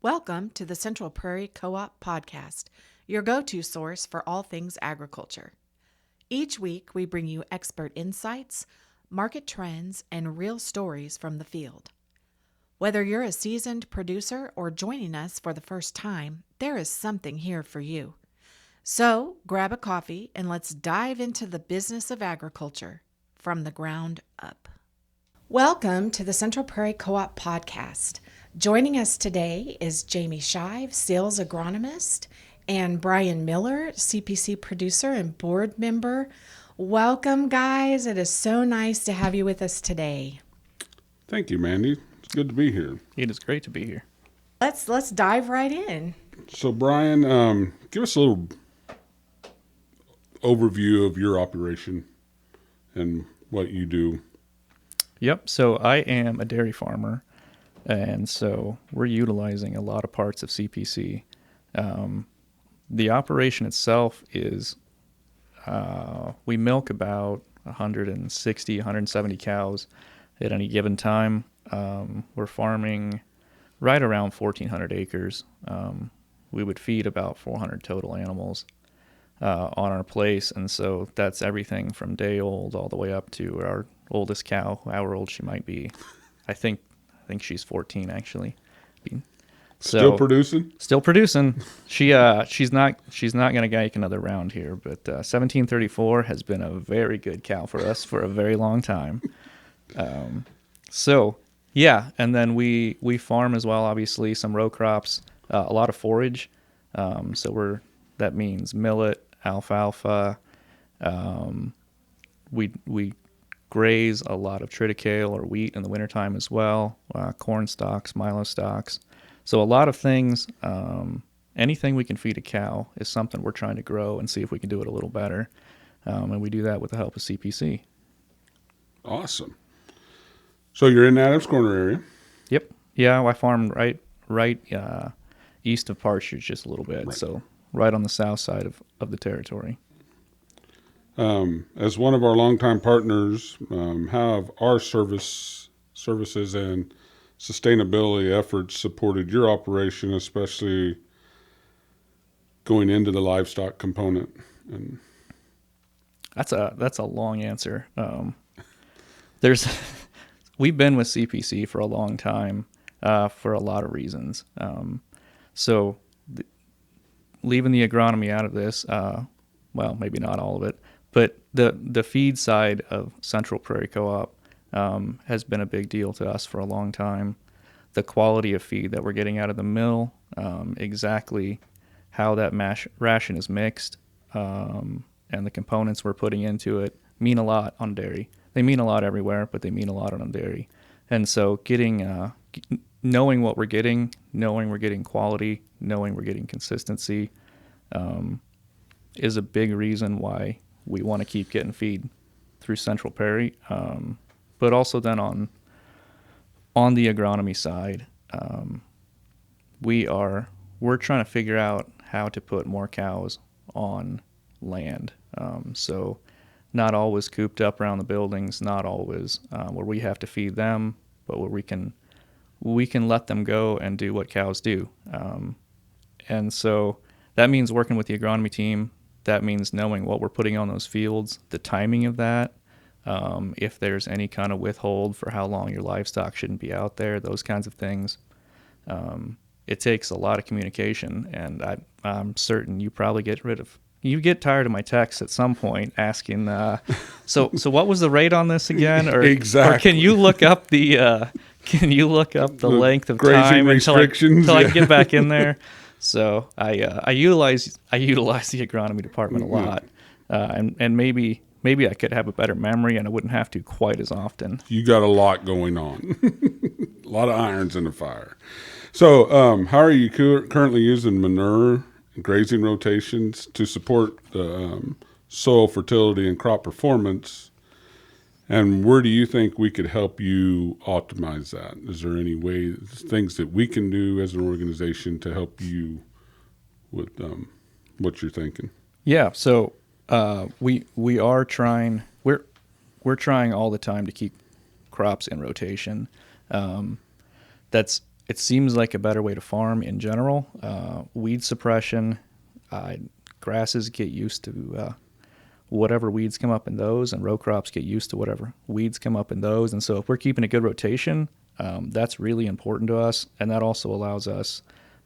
Welcome to the Central Prairie Co-op podcast, your go-to source for all things agriculture. Each week, we bring you expert insights, market trends, and real stories from the field. Whether you're a seasoned producer or joining us for the first time, there is something here for you. So, grab a coffee and let's dive into the business of agriculture from the ground up. Welcome to the Central Prairie Co-op podcast. Joining us today is Jamie Shive, Sales Agronomist, and Brian Miller, CPC Producer and Board Member. Welcome, guys. It is so nice to have you with us today. Thank you, Mandy. It's good to be here. It is great to be here. Let's dive right in. So, Brian, give us a little overview of your operation and what you do. Yep. So I am a dairy farmer, and so we're utilizing a lot of parts of CPC. The operation itself is we milk about 160, 170 cows at any given time. We're farming right around 1,400 acres. We would feed about 400 total animals on our place, and so that's everything from day old all the way up to our oldest cow, however old she might be. I think she's 14 actually. So, Still producing? Still producing. She's not going to gike another round here, but 1734 has been a very good cow for us for a very long time. So yeah, and then we farm as well. Obviously, some row crops, a lot of forage. That means millet, alfalfa. We graze a lot of triticale or wheat in the wintertime as well, corn stalks, milo stalks. So a lot of things, anything we can feed a cow is something we're trying to grow and see if we can do it a little better. And we do that with the help of CPC. Awesome. So you're in the Adams Corner area? Yep. Yeah, I farm right east of Partridge just a little bit, right. So right on the south side of the territory. As one of our longtime partners, how have our services and sustainability efforts supported your operation, especially going into the livestock component? And that's a long answer. We've been with CPC for a long time for a lot of reasons. Leaving the agronomy out of this, well, maybe not all of it, but the feed side of Central Prairie Co-op has been a big deal to us for a long time. The quality of feed that we're getting out of the mill, exactly how that ration is mixed, and the components we're putting into it mean a lot on dairy. They mean a lot everywhere, but they mean a lot on dairy. And so knowing what we're getting, knowing we're getting quality, knowing we're getting consistency, is a big reason why we want to keep getting feed through Central Prairie. But also then on the agronomy side, we're trying to figure out how to put more cows on land. So not always cooped up around the buildings, not always where we have to feed them, but where we can let them go and do what cows do. And so that means working with the agronomy team. That means knowing what we're putting on those fields, the timing of that, if there's any kind of withhold for how long your livestock shouldn't be out there, those kinds of things. It takes a lot of communication, and I'm certain you probably get tired of my texts at some point asking, so what was the rate on this again? Or, exactly. Or can you look up the length of time until I can get back in there? So I utilize the agronomy department a lot, and maybe I could have a better memory and I wouldn't have to quite as often. You got a lot going on, a lot of irons in the fire. So how are you currently using manure and grazing rotations to support the soil fertility and crop performance? And where do you think we could help you optimize that? Is there any things that we can do as an organization to help you with what you're thinking? Yeah, so we are trying. We're trying all the time to keep crops in rotation. That's it seems like a better way to farm in general. Weed suppression, grasses get used to whatever weeds come up in those, and row crops get used to whatever weeds come up in those. And so if we're keeping a good rotation, that's really important to us, and that also allows us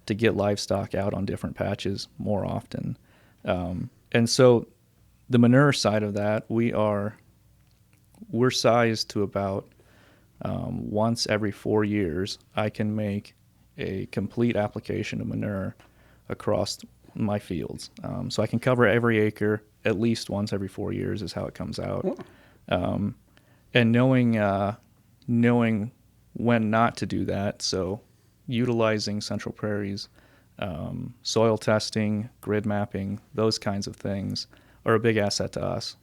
to get livestock out on different patches more often. And so the manure side of that, we're sized to about once every 4 years, I can make a complete application of manure across my fields. So I can cover every acre at least once every 4 years is how it comes out. And knowing when not to do that, so utilizing Central Prairie's soil testing, grid mapping, those kinds of things are a big asset to us.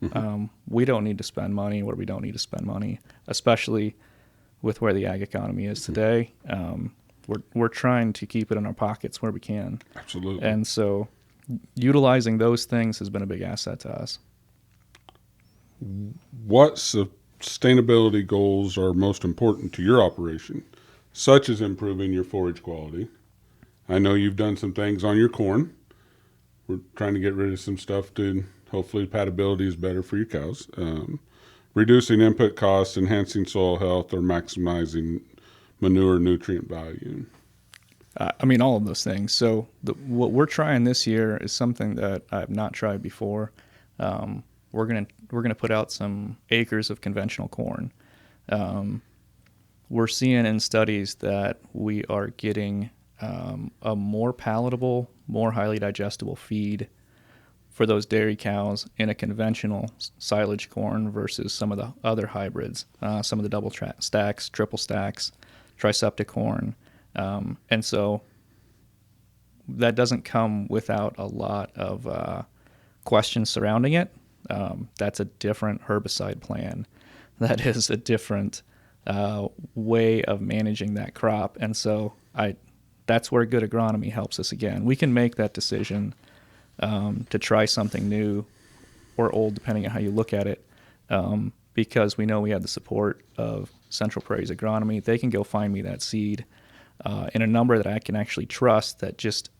We don't need to spend money where we don't need to spend money, especially with where the ag economy is today. We're trying to keep it in our pockets where we can. Absolutely. And so utilizing those things has been a big asset to us. What sustainability goals are most important to your operation, such as improving your forage quality? I know you've done some things on your corn. We're trying to get rid of some stuff to hopefully patability is better for your cows. Reducing input costs, enhancing soil health, or maximizing manure nutrient value. All of those things. So what we're trying this year is something that I have not tried before. We're gonna put out some acres of conventional corn. We're seeing in studies that we are getting a more palatable, more highly digestible feed for those dairy cows in a conventional silage corn versus some of the other hybrids, some of the double stacks, triple stacks, triseptic corn. And so that doesn't come without a lot of questions surrounding it. That's a different herbicide plan. That is a different way of managing that crop. And so that's where good agronomy helps us again. We can make that decision to try something new or old, depending on how you look at it, because we know we have the support of Central Prairie's agronomy. They can go find me that seed in a number that I can actually trust that just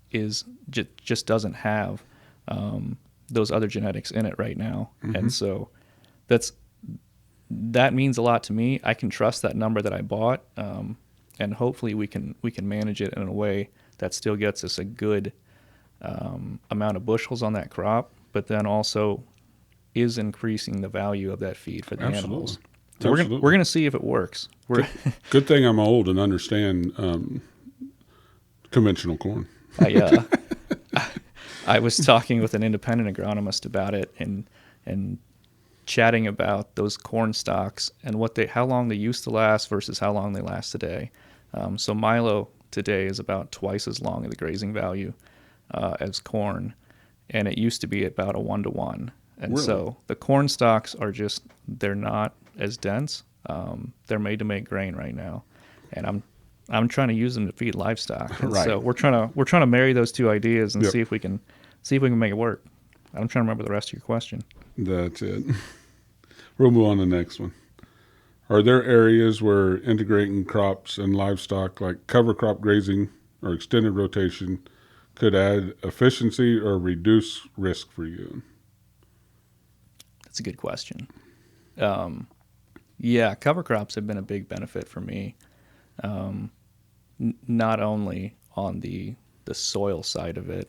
doesn't have those other genetics in it right now. And so that means a lot to me. I can trust that number that I bought, and hopefully we can manage it in a way that still gets us a good amount of bushels on that crop, but then also is increasing the value of that feed for the animals. So we're going to see if it works. Good thing I'm old and understand conventional corn. I was talking with an independent agronomist about it and chatting about those corn stalks and how long they used to last versus how long they last today. So Milo today is about twice as long of the grazing value as corn, and it used to be about a 1-to-1. And really? So the corn stalks they're not as dense. They're made to make grain right now, and I'm trying to use them to feed livestock. And right. So we're trying to marry those two ideas and see if we can make it work. I'm trying to remember the rest of your question. That's it. We'll move on to the next one. Are there areas where integrating crops and livestock, like cover crop grazing or extended rotation, could add efficiency or reduce risk for you? That's a good question. Yeah, cover crops have been a big benefit for me, not only on the soil side of it,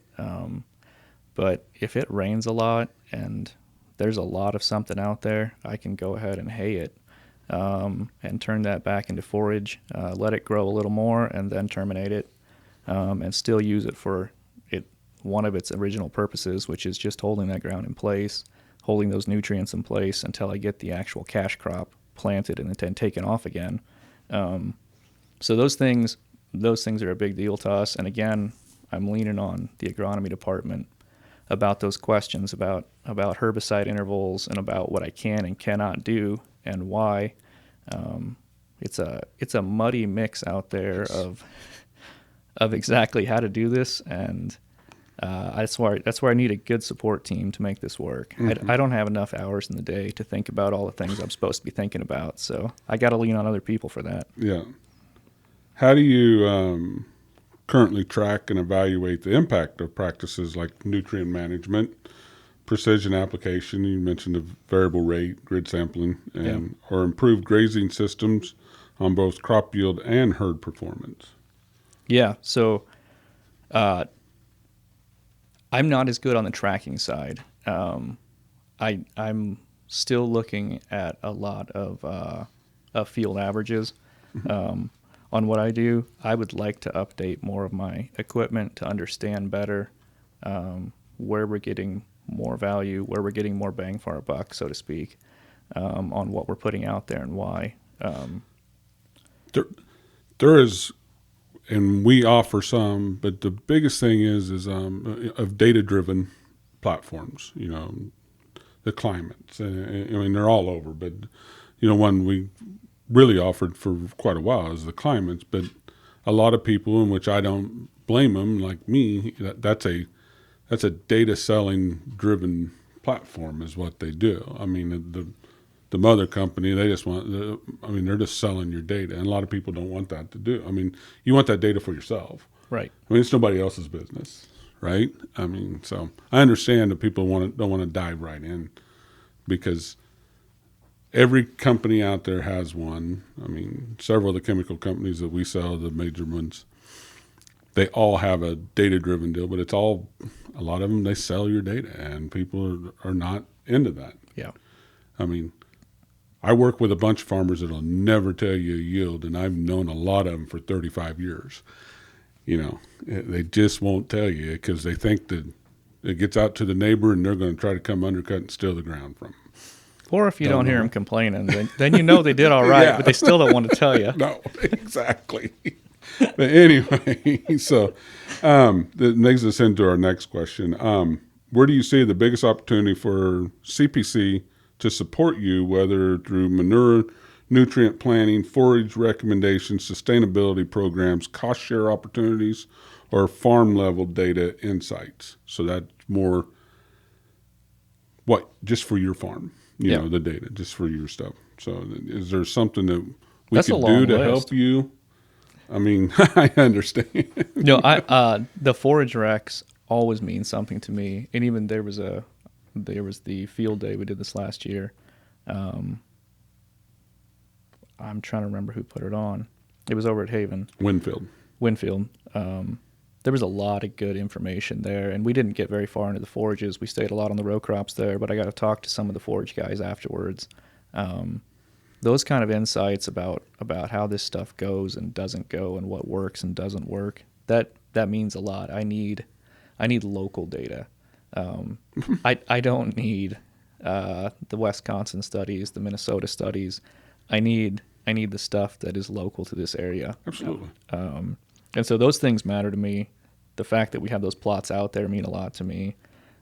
but if it rains a lot and there's a lot of something out there, I can go ahead and hay it and turn that back into forage, let it grow a little more, and then terminate it, and still use it for one of its original purposes, which is just holding that ground in place, holding those nutrients in place until I get the actual cash crop planted and then taken off again. So those things are a big deal to us. And again, I'm leaning on the agronomy department about those questions about herbicide intervals and about what I can and cannot do and why. It's a muddy mix out there of exactly how to do this, and that's where I need a good support team to make this work. I don't have enough hours in the day to think about all the things I'm supposed to be thinking about, so I got to lean on other people for that. Yeah. How do you currently track and evaluate the impact of practices like nutrient management, precision application? You mentioned the variable rate, grid sampling, and or improved grazing systems on both crop yield and herd performance. Yeah. So I'm not as good on the tracking side. I'm still looking at a lot of field averages on what I do. I would like to update more of my equipment to understand better where we're getting more value, where we're getting more bang for our buck, so to speak, on what we're putting out there and why. There is, and we offer some, but the biggest thing is of data-driven platforms. You know, the climates. I mean, they're all over, but one we really offered for quite a while is the climates. But a lot of people, in which I don't blame them, like me, that's a data selling driven platform is what they do. I mean, the mother company, they just they're just selling your data, and a lot of people don't want that to do. I mean, you want that data for yourself, Right. I mean, it's nobody else's business, right? I mean, so I understand that people don't want to dive right in, because every company out there has one. I mean, several of the chemical companies that we sell, the major ones, they all have a data-driven deal, but it's all, a lot of them, they sell your data, and people are not into that. Yeah. I mean, I work with a bunch of farmers that'll never tell you a yield, and I've known a lot of them for 35 years. They just won't tell you because they think that it gets out to the neighbor and they're going to try to come undercut and steal the ground from them. Or if you don't hear them complaining, then they did all right, but they still don't want to tell you. No, exactly. But anyway, so that makes us into our next question. Where do you see the biggest opportunity for CPC to support you, whether through manure, nutrient planning, forage recommendations, sustainability programs, cost share opportunities, or farm level data insights? So that's more just for your farm, the data, just for your stuff. So is there something that we could do to help you? I mean, I understand. The forage recs always mean something to me. And even there was the field day we did this last year. I'm trying to remember who put it on. It was over at Haven. Winfield. There was a lot of good information there, and we didn't get very far into the forages. We stayed a lot on the row crops there, but I got to talk to some of the forage guys afterwards. Those kind of insights about how this stuff goes and doesn't go, and what works and doesn't work, that means a lot. I need local data. I don't need the Wisconsin studies, the Minnesota studies. I need the stuff that is local to this area. Absolutely. And so those things matter to me. The fact that we have those plots out there mean a lot to me.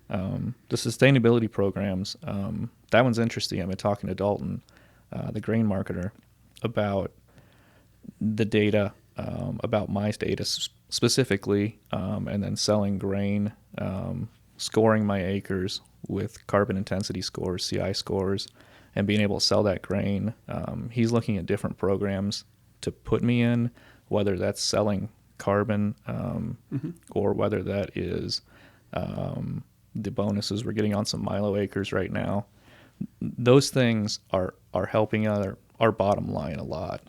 The sustainability programs, that one's interesting. I've been talking to Dalton, the grain marketer, about the data, about my data specifically, and then selling grain, scoring my acres with carbon intensity scores, CI scores, and being able to sell that grain. He's looking at different programs to put me in, whether that's selling carbon or whether that is the bonuses we're getting on some Milo acres right now. Those things are helping our bottom line a lot,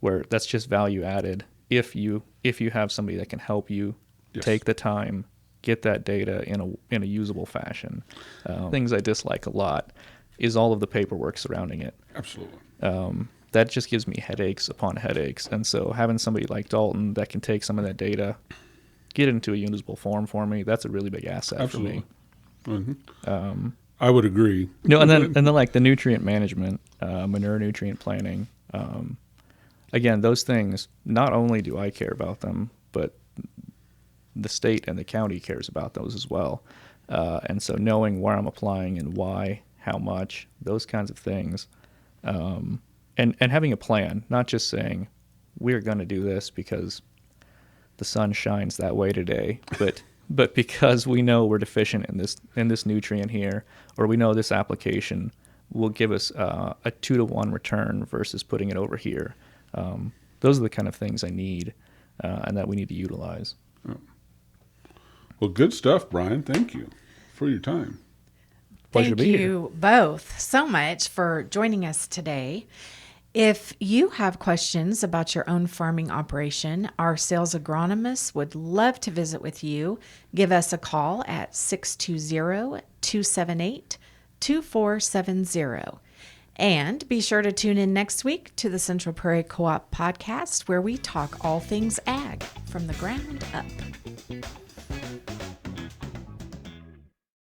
where that's just value added. If you have somebody that can help you take the time, get that data in a usable fashion. Things I dislike a lot is all of the paperwork surrounding it. Absolutely. That just gives me headaches upon headaches. And so having somebody like Dalton that can take some of that data, get it into a usable form for me, that's a really big asset for me. Mm-hmm. I would agree. And then like the nutrient management, manure nutrient planning. Again, those things, not only do I care about them, but the state and the county cares about those as well. And so knowing where I'm applying and why, how much, those kinds of things. And having a plan, not just saying we're going to do this because the sun shines that way today, but because we know we're deficient in this nutrient here, or we know this application will give us a 2-to-1 return versus putting it over here. those are the kind of things I need and that we need to utilize. Well, good stuff, Brian. Thank you for your time. Pleasure Thank to be here. you both so much for joining us today. If you have questions about your own farming operation, our sales agronomists would love to visit with you. Give us a call at 620-278-2470. And be sure to tune in next week to the Central Prairie Co-op podcast, where we talk all things ag from the ground up.